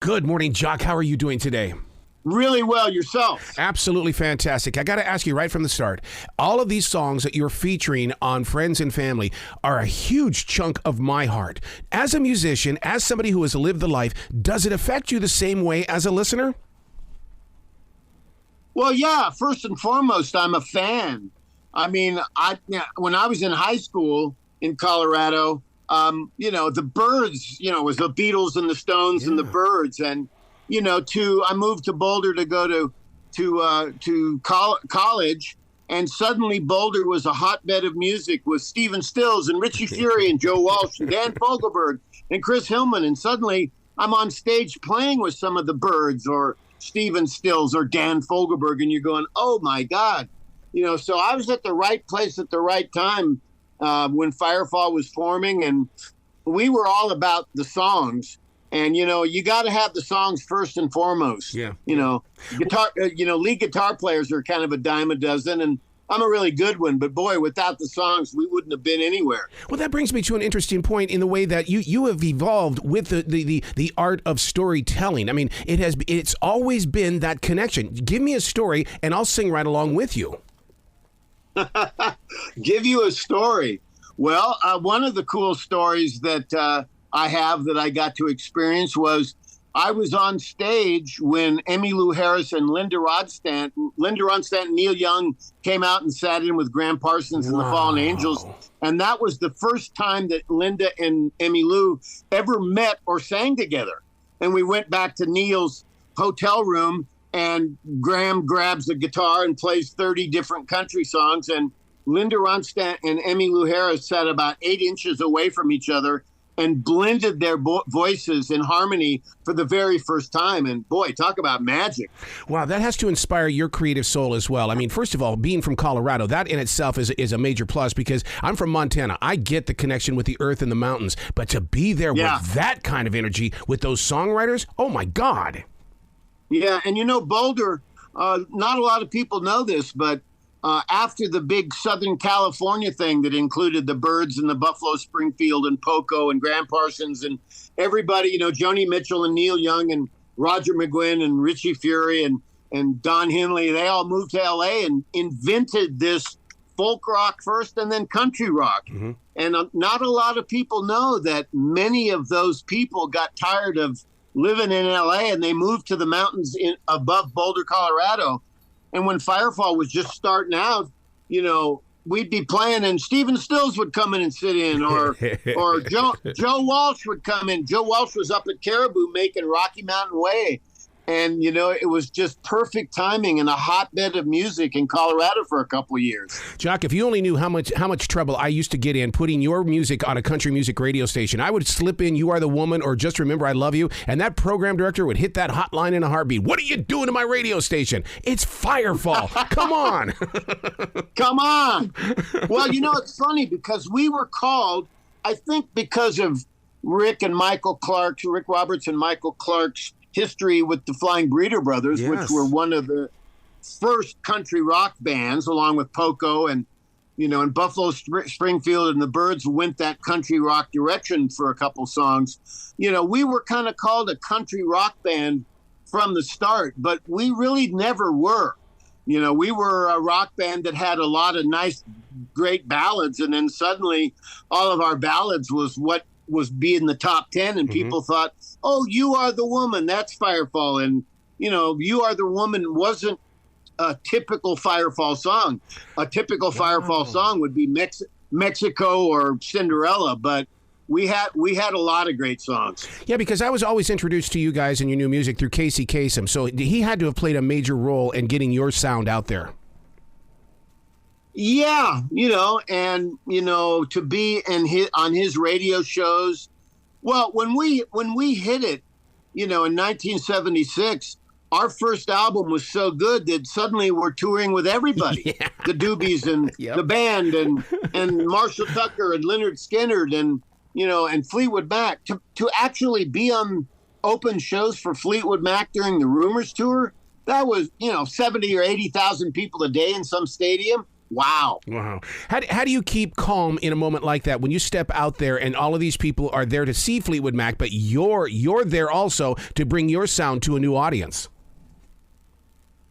Good morning, Jock. How are you doing today? Really well, yourself. Absolutely fantastic. I got to ask you right from the start, all of these songs that you're featuring on Friends and Family are a huge chunk of my heart. As a musician, as somebody who has lived the life, does it affect you the same way as a listener? Well, yeah, first and foremost, I'm a fan. I mean, when I was in high school in Colorado, the Byrds, was the Beatles and the Stones and the Byrds. And, I moved to Boulder to go to college. And suddenly Boulder was a hotbed of music with Stephen Stills and Richie Furay and Joe Walsh and Dan Fogelberg and Chris Hillman. And suddenly I'm on stage playing with some of the Byrds or Stephen Stills or Dan Fogelberg. And you're going, oh, my God. So I was at the right place at the right time when Firefall was forming. And we were all about the songs. And, you got to have the songs first and foremost. Yeah. Lead guitar players are kind of a dime a dozen, and I'm a really good one. But, boy, without the songs, we wouldn't have been anywhere. Well, that brings me to an interesting point in the way that you have evolved with the art of storytelling. I mean, it's always been that connection. Give me a story, and I'll sing right along with you. Give you a story. Well, one of the cool stories that I have that I got to experience was I was on stage when Emmylou Harris and Linda Ronstadt and Neil Young came out and sat in with Graham Parsons and the Fallen Angels. And that was the first time that Linda and Emmylou ever met or sang together. And we went back to Neil's hotel room, and Graham grabs the guitar and plays 30 different country songs. And Linda Ronstadt and Emmylou Harris sat about 8 inches away from each other and blended their voices in harmony for the very first time. And boy, talk about magic. Wow, that has to inspire your creative soul as well. I mean, first of all, being from Colorado, that in itself is a major plus, because I'm from Montana. I get the connection with the earth and the mountains, but to be there with that kind of energy with those songwriters, oh my God. Yeah, and Boulder, not a lot of people know this, but after the big Southern California thing that included the Byrds and the Buffalo Springfield and Poco and Graham Parsons and everybody, Joni Mitchell and Neil Young and Roger McGuinn and Richie Furay and Don Henley, they all moved to L.A. and invented this folk rock first and then country rock. Mm-hmm. And not a lot of people know that many of those people got tired of living in L.A. and they moved to the mountains above Boulder, Colorado. And when Firefall was just starting out, we'd be playing and Stephen Stills would come in and sit in, or Joe Walsh would come in. Joe Walsh was up at Caribou making Rocky Mountain Way. And, it was just perfect timing and a hotbed of music in Colorado for a couple of years. Jock, if you only knew how much trouble I used to get in putting your music on a country music radio station. I would slip in You Are the Woman or Just Remember I Love You, and that program director would hit that hotline in a heartbeat. What are you doing to my radio station? It's Firefall. Come on. Come on. Well, it's funny because we were called, I think because of Rick Roberts and Michael Clark's history with the Flying Breeder Brothers, which were one of the first country rock bands, along with Poco and Buffalo Springfield and the Byrds went that country rock direction for a couple songs. We were kind of called a country rock band from the start, but we really never were. We were a rock band that had a lot of nice, great ballads, and then suddenly all of our ballads was what was being the top 10, and people thought, oh, You Are the Woman, that's Firefall. And, You Are the Woman wasn't a typical Firefall song. A typical Firefall song would be Mexico or Cinderella, but we had a lot of great songs. Yeah, because I was always introduced to you guys and your new music through Casey Kasem, so he had to have played a major role in getting your sound out there. Yeah, to be on his radio shows. Well, when we hit it, in 1976, our first album was so good that suddenly we're touring with everybody. Yeah. The Doobies and the band and Marshall Tucker and Leonard Skinner and Fleetwood Mac. To actually be on open shows for Fleetwood Mac during the Rumors tour, that was, 70 or 80,000 people a day in some stadium. wow. Wow. How do you keep calm in a moment like that when you step out there and all of these people are there to see Fleetwood Mac, but you're there also to bring your sound to a new audience?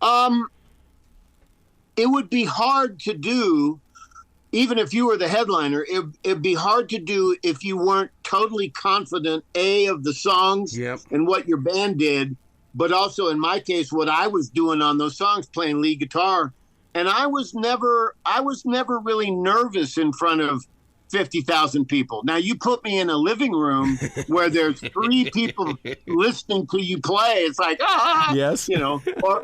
It would be hard to do, even if you were the headliner. It'd be hard to do if you weren't totally confident, of the songs and what your band did, but also in my case, what I was doing on those songs, playing lead guitar. And I was never really nervous in front of 50,000 people. Now, you put me in a living room where there's 3 people listening to you play. It's like, yes,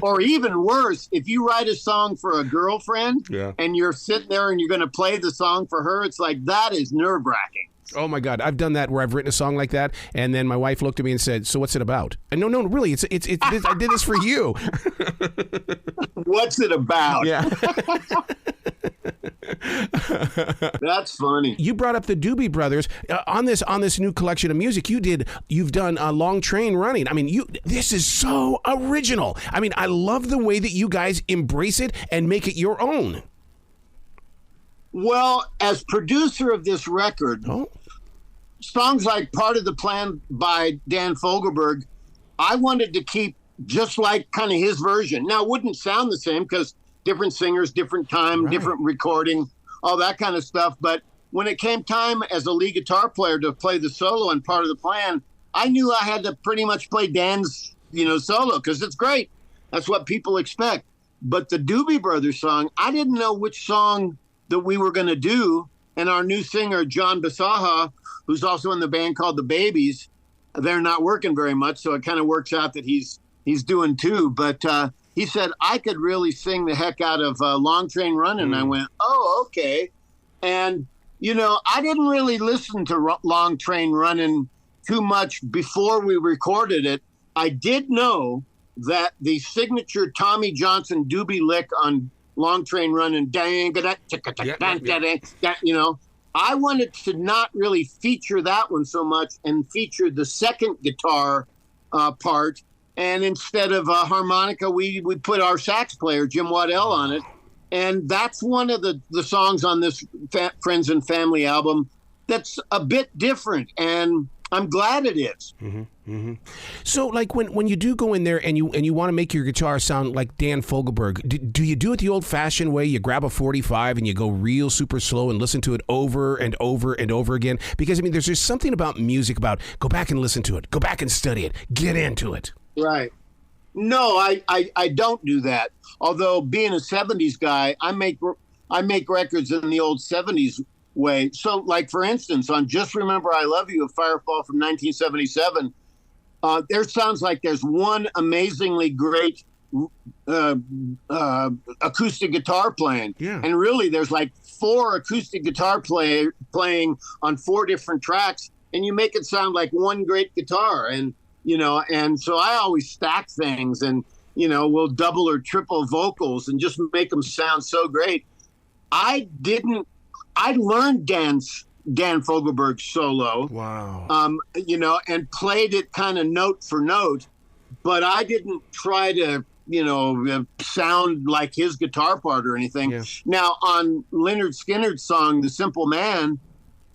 or even worse, if you write a song for a girlfriend and you're sitting there and you're going to play the song for her, it's like, that is nerve-wracking. Oh my God, I've done that where I've written a song like that, and then my wife looked at me and said, "So what's it about?" And no, really, it's I did this for you. What's it about? Yeah. That's funny. You brought up the Doobie Brothers on this new collection of music. You've done Long Train Running. I mean, this is so original. I mean, I love the way that you guys embrace it and make it your own. Well, as producer of this record, songs like Part of the Plan by Dan Fogelberg, I wanted to keep just like kind of his version. Now, it wouldn't sound the same because different singers, different time, different recording, all that kind of stuff. But when it came time as a lead guitar player to play the solo and Part of the Plan, I knew I had to pretty much play Dan's, solo, because it's great. That's what people expect. But the Doobie Brothers song, I didn't know which song that we were going to do. And our new singer, John Basaha, who's also in the band called The Babies, they're not working very much. So it kind of works out that he's doing 2. But he said, I could really sing the heck out of Long Train Running. And I went, oh, okay. And, I didn't really listen to Long Train Running too much before we recorded it. I did know that the signature Tommy Johnson doobie lick on Long Train Running, I wanted to not really feature that one so much and feature the second guitar part. And instead of a harmonica, we put our sax player, Jim Waddell, on it. And that's one of the songs on this Friends and Family album that's a bit different. And I'm glad it is. Mm-hmm, mm-hmm. So, like, when you do go in there and you want to make your guitar sound like Dan Fogelberg, do you do it the old-fashioned way? You grab a 45 and you go real super slow and listen to it over and over and over again? Because, I mean, there's just something about music about go back and listen to it, go back and study it, get into it. Right. No, I don't do that. Although being a 70s guy, I make records in the old 70s way. So, like, for instance, on Just Remember I Love You of Firefall from 1977, there sounds like there's one amazingly great acoustic guitar playing. Yeah. And really, there's like 4 acoustic guitar playing on 4 different tracks, and you make it sound like one great guitar. And, and so I always stack things and, we'll double or triple vocals and just make them sound so great. I learned Dan Fogelberg's solo. Wow. And played it kind of note for note, but I didn't try to, sound like his guitar part or anything. Yeah. Now, on Lynyrd Skynyrd's song, The Simple Man,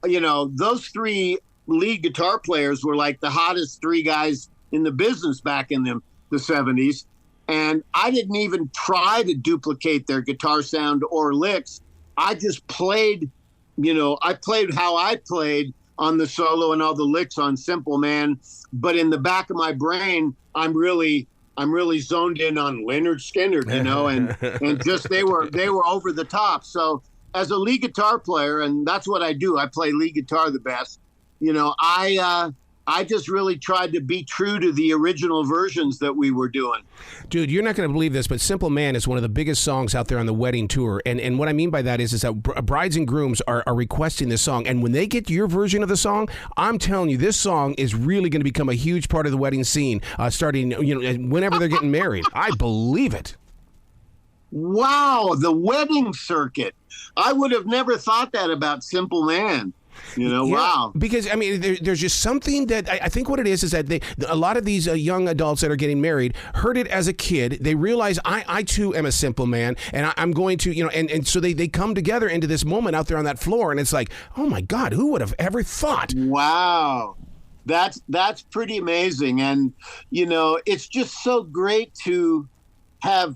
those 3 lead guitar players were like the hottest 3 guys in the business back in the 70s. And I didn't even try to duplicate their guitar sound or licks. I just played, I played how I played on the solo and all the licks on Simple Man. But in the back of my brain, I'm really zoned in on Lynyrd Skynyrd, and just they were over the top. So as a lead guitar player, and that's what I do, I play lead guitar the best. I just really tried to be true to the original versions that we were doing. Dude, you're not going to believe this, but Simple Man is one of the biggest songs out there on the wedding tour. And what I mean by that is that brides and grooms are requesting this song. And when they get your version of the song, I'm telling you, this song is really going to become a huge part of the wedding scene starting, whenever they're getting married. I believe it. Wow, the wedding circuit. I would have never thought that about Simple Man. Wow. Because, I mean, there's just something that I think what it is that a lot of these young adults that are getting married heard it as a kid. They realize I too am a simple man, and I'm going to, and so they come together into this moment out there on that floor, and it's like, oh my God, who would have ever thought? Wow. That's pretty amazing. And, it's just so great to have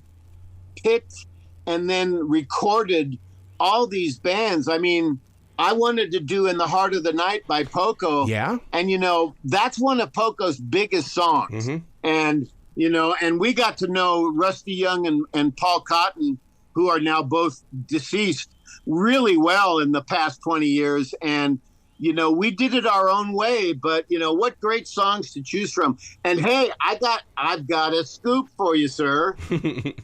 picked and then recorded all these bands. I mean, I wanted to do In the Heart of the Night by Poco. Yeah. And, that's one of Poco's biggest songs. Mm-hmm. And, and we got to know Rusty Young and Paul Cotton, who are now both deceased, really well in the past 20 years. And, we did it our own way, but what great songs to choose from. And hey, I've got a scoop for you, sir.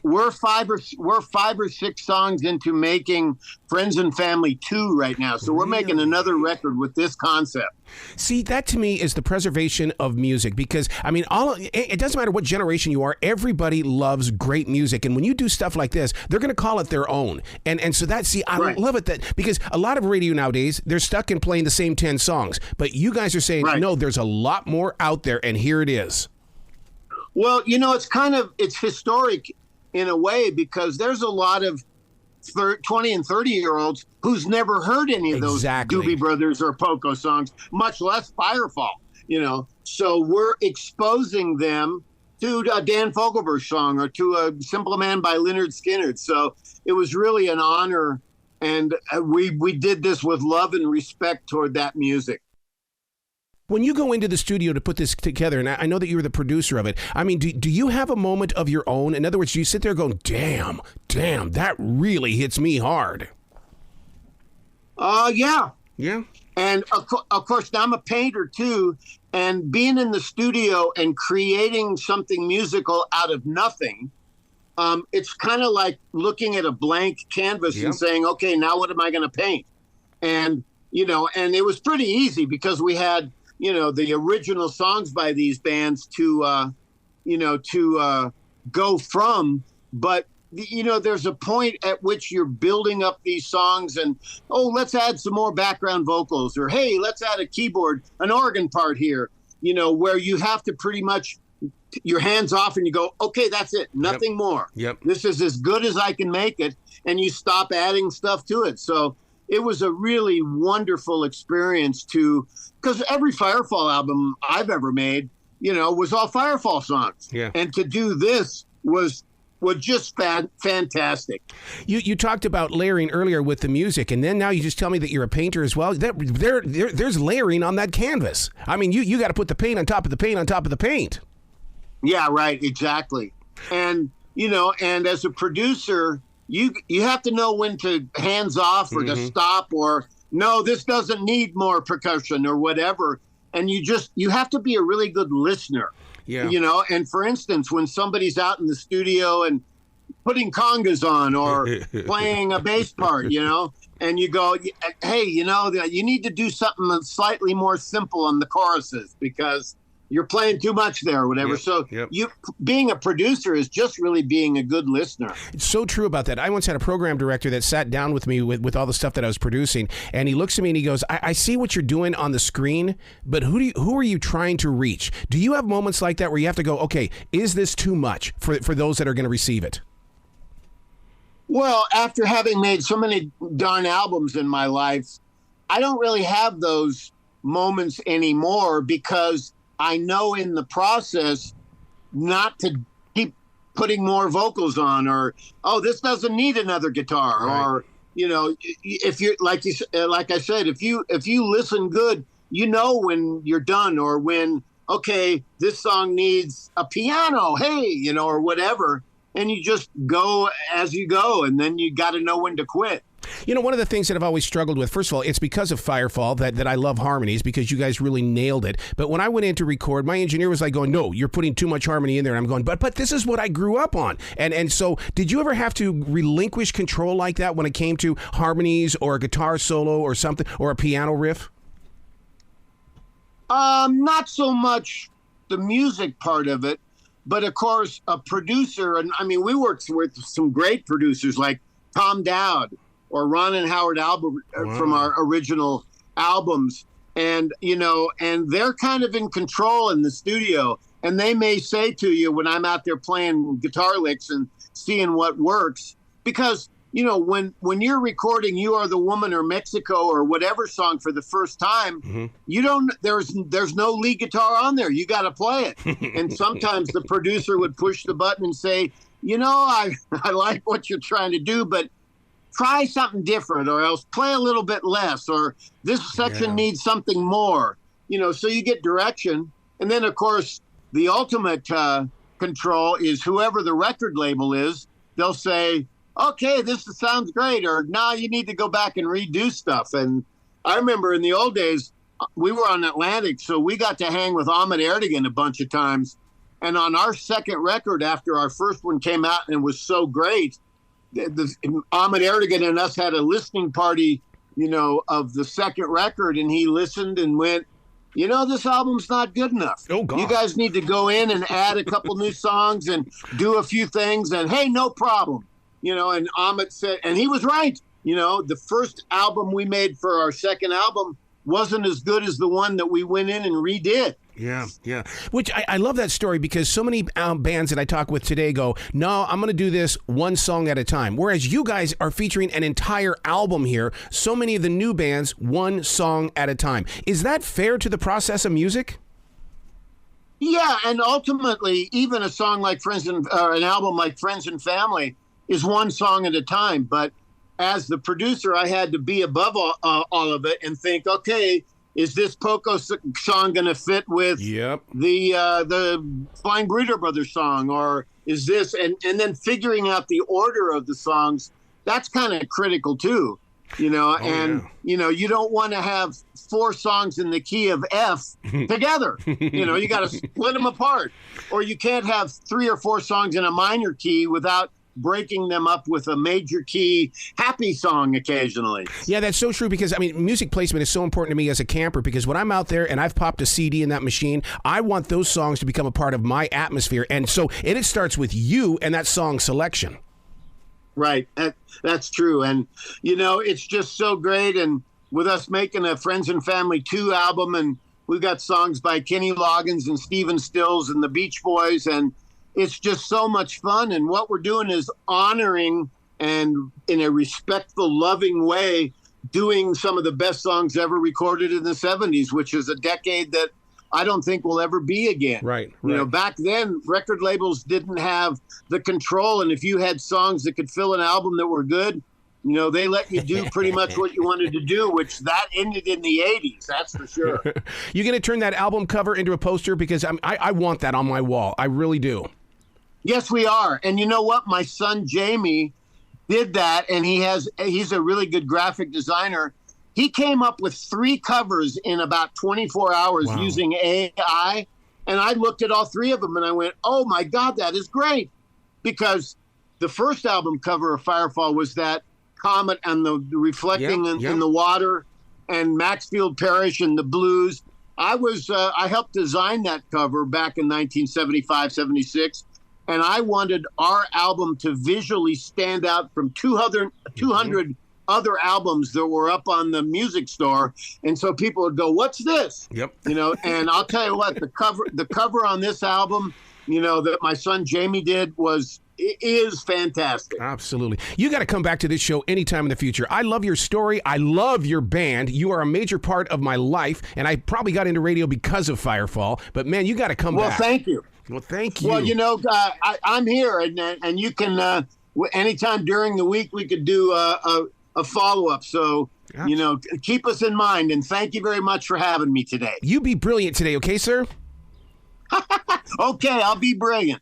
We're five or six songs into making Friends and Family 2 right now. So we're making another record with this concept. See, that to me is the preservation of music, because I mean, it doesn't matter what generation you are, everybody loves great music, and when you do stuff like this, they're going to call it their own, and so I love it because a lot of radio nowadays, they're stuck in playing the same 10 songs, but you guys are saying no, there's a lot more out there, and here it is. Well, it's historic in a way, because there's a lot of 20 and 30-year-olds who's never heard any of those Doobie Brothers or Poco songs, much less Firefall, So we're exposing them to a Dan Fogelberg song or to a Simple Man by Lynyrd Skynyrd. So it was really an honor, and we did this with love and respect toward that music. When you go into the studio to put this together, and I know that you were the producer of it, I mean, do you have a moment of your own? In other words, do you sit there going, damn, that really hits me hard? Yeah. Yeah. And of course, I'm a painter too, and being in the studio and creating something musical out of nothing, it's kind of like looking at a blank canvas and saying, okay, now what am I going to paint? And, and it was pretty easy because we had, the original songs by these bands to go from. But, there's a point at which you're building up these songs and, let's add some more background vocals, or, hey, let's add a keyboard, an organ part here, where you have to pretty much your hands off and you go, okay, that's it. Nothing more. Yep. This is as good as I can make it. And you stop adding stuff to it. So it was a really wonderful experience because every Firefall album I've ever made, was all Firefall songs. Yeah. And to do this was just fantastic. You talked about layering earlier with the music, and then now you just tell me that you're a painter as well. There's layering on that canvas. I mean, you got to put the paint on top of the paint on top of the paint. Yeah, right, exactly. And, and as a producer, you have to know when to hands off or to stop, or no, this doesn't need more percussion or whatever. And you have to be a really good listener. Yeah. And for instance, when somebody's out in the studio and putting congas on or playing a bass part, and you go, hey, you need to do something that's slightly more simple on the choruses because you're playing too much there or whatever. You being a producer is just really being a good listener. It's so true about that. I once had a program director that sat down with me with all the stuff that I was producing, and he looks at me and he goes, I see what you're doing on the screen, but who are you trying to reach? Do you have moments like that where you have to go, okay, is this too much for those that are going to receive it? Well, after having made so many darn albums in my life, I don't really have those moments anymore because I know in the process not to keep putting more vocals on, or, this doesn't need another guitar, right. Or, if you're like I said, if you listen good, when you're done, or when, okay, this song needs a piano, hey, or whatever. And you just go as you go, and then you got to know when to quit. One of the things that I've always struggled with, first of all, it's because of Firefall that I love harmonies, because you guys really nailed it. But when I went in to record, my engineer was like going, no, you're putting too much harmony in there. And I'm going, but this is what I grew up on. And so did you ever have to relinquish control like that when it came to harmonies or a guitar solo or something, or a piano riff? Not so much the music part of it, but of course a producer. And I mean, we worked with some great producers like Tom Dowd, or Ron and Howard Albert from our original albums, and and they're kind of in control in the studio, and they may say to you when I'm out there playing guitar licks and seeing what works, because when you're recording You Are the Woman or Mexico or whatever song for the first time, you don't there's no lead guitar on there. You got to play it. And sometimes the producer would push the button and say, I like what you're trying to do, but try something different, or else play a little bit less, or this section needs something more, so you get direction. And then, of course, the ultimate control is whoever the record label is. They'll say, okay, this sounds great, or nah, you need to go back and redo stuff. And I remember in the old days, we were on Atlantic, so we got to hang with Ahmet Ertegun a bunch of times. And on our second record, after our first one came out and was so great, Ahmet Ertegun and us had a listening party, of the second record, and he listened and went, this album's not good enough. Oh, God. You guys need to go in and add a couple new songs and do a few things, and hey, no problem. And Ahmet said, and he was right. The first album we made for our second album wasn't as good as the one that we went in and redid. Yeah. Which I love that story, because so many bands that I talk with today go, no, I'm going to do this one song at a time. Whereas you guys are featuring an entire album here. So many of the new bands, one song at a time. Is that fair to the process of music? Yeah, and ultimately, even a song like an album like Friends and Family is one song at a time. But as the producer, I had to be above all of it and think, okay, is this Poco song going to fit with the Flying Burrito Brothers song, or is this, and then figuring out the order of the songs, that's kind of critical too, you don't want to have 4 songs in the key of F together. You got to split them apart, or you can't have 3 or 4 songs in a minor key without breaking them up with a major key happy song occasionally. Yeah, that's so true, because music placement is so important to me as a camper, because when I'm out there and I've popped a CD in that machine, I want those songs to become a part of my atmosphere. And so it starts with you and that song selection. Right. That's true. And, it's just so great. And with us making a Friends and Family 2 album, and we've got songs by Kenny Loggins and Stephen Stills and the Beach Boys, and it's just so much fun. And what we're doing is honoring, and in a respectful, loving way, doing some of the best songs ever recorded in the 70s, which is a decade that I don't think will ever be again. Right. Back then, record labels didn't have the control. And if you had songs that could fill an album that were good, they let you do pretty much what you wanted to do, which that ended in the 80s. That's for sure. You going to turn that album cover into a poster? Because I want that on my wall. I really do. Yes, we are. And you know what? My son, Jamie, did that, and he's a really good graphic designer. He came up with 3 covers in about 24 hours using AI, and I looked at all 3 of them, and I went, oh, my God, that is great. Because the first album cover of Firefall was that comet and the reflecting in the water, and Maxfield Parrish and the blues. I helped design that cover back in 1975, 76. And I wanted our album to visually stand out from 200 other albums that were up on the music store. And so people would go, what's this? Yep. And I'll tell you what, the cover on this album, that my son Jamie did is fantastic. Absolutely. You got to come back to this show anytime in the future. I love your story. I love your band. You are a major part of my life. And I probably got into radio because of Firefall. But man, you got to come back. Well, thank you. Well, thank you. Well, I'm here, and you can anytime during the week we could do a follow-up. So, keep us in mind, and thank you very much for having me today. You be brilliant today, okay, sir? Okay, I'll be brilliant.